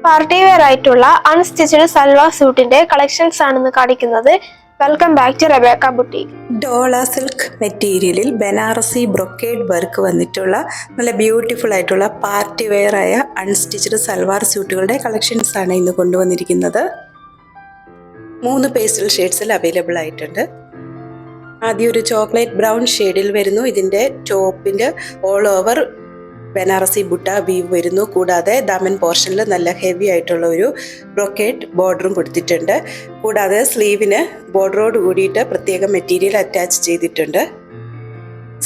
Party wear ആയിട്ടുള്ള unstitched salwar സ്യൂട്ടിന്റെ collections ആണെന്ന് കാണിക്കുന്നത്. Welcome back to Rebecca boutique. Dola silk മെറ്റീരിയലിൽ ബനാറസി ബ്രൊക്കേഡ് വർക്ക് വന്നിട്ടുള്ള നല്ല ബ്യൂട്ടിഫുൾ ആയിട്ടുള്ള പാർട്ടി വെയർ ആയ അൺസ്റ്റിച്ചഡ് സൽവാർ സ്യൂട്ടുകളുടെ കളക്ഷൻസ് ആണ് ഇന്ന് കൊണ്ടുവന്നിരിക്കുന്നത്. 3 പേസ്റ്റൽ ഷെയ്ഡ്സിൽ അവൈലബിൾ ആയിട്ടുണ്ട്. ആദ്യം ഒരു ചോക്ലേറ്റ് ബ്രൗൺ ഷെയ്ഡിൽ വരുന്നു. ഇതിൻ്റെ ടോപ്പിൻ്റെ all over Banarasi butta weave വരുന്നു. കൂടാതെ ദാമൻ പോർഷനിൽ നല്ല ഹെവി ആയിട്ടുള്ള ഒരു ബ്രൊക്കേറ്റ് ബോർഡറും കൊടുത്തിട്ടുണ്ട്. കൂടാതെ സ്ലീവിന് ബോർഡറോട് കൂടിയിട്ട് പ്രത്യേക മെറ്റീരിയൽ അറ്റാച്ച് ചെയ്തിട്ടുണ്ട്.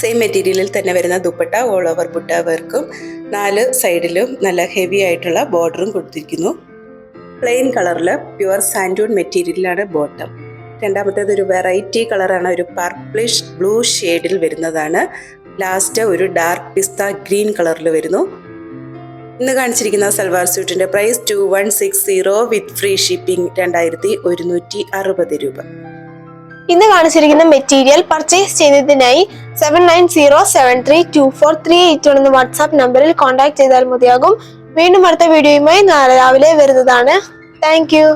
സെയിം മെറ്റീരിയലിൽ തന്നെ വരുന്ന ദുപ്പട്ട ഓൾ ഓവർ ബുട്ട വർക്കും 4 സൈഡിലും നല്ല ഹെവി ആയിട്ടുള്ള ബോർഡറും കൊടുത്തിരിക്കുന്നു. പ്ലെയിൻ കളറിൽ പ്യുവർ സാൻഡൂൺ മെറ്റീരിയലാണ് ബോട്ടം. രണ്ടാമത്തേത് ഒരു വെറൈറ്റി കളറാണ്, ഒരു പർപ്പിളിഷ് ബ്ലൂ ഷെയ്ഡിൽ വരുന്നതാണ്. ലാസ്റ്റ് ഒരു ഡാർക്ക് പിസ്ത ഗ്രീൻ കളറിൽ വരുന്നു. ഇന്ന് കാണിച്ചിരിക്കുന്ന സൽവാർ സ്യൂട്ടിൻ്റെ പ്രൈസ് 2160 വിത്ത് ഫ്രീ ഷിപ്പിംഗ് 2160 രൂപ. ഇന്ന് കാണിച്ചിരിക്കുന്ന മെറ്റീരിയൽ പർച്ചേസ് ചെയ്യുന്നതിനായി 7907324381 എന്ന വാട്സാപ്പ് നമ്പറിൽ കോൺടാക്ട് ചെയ്താൽ മതിയാകും. വീണ്ടും അടുത്ത വീഡിയോയുമായി നാളെ രാവിലെ വരുന്നതാണ്. Thank you.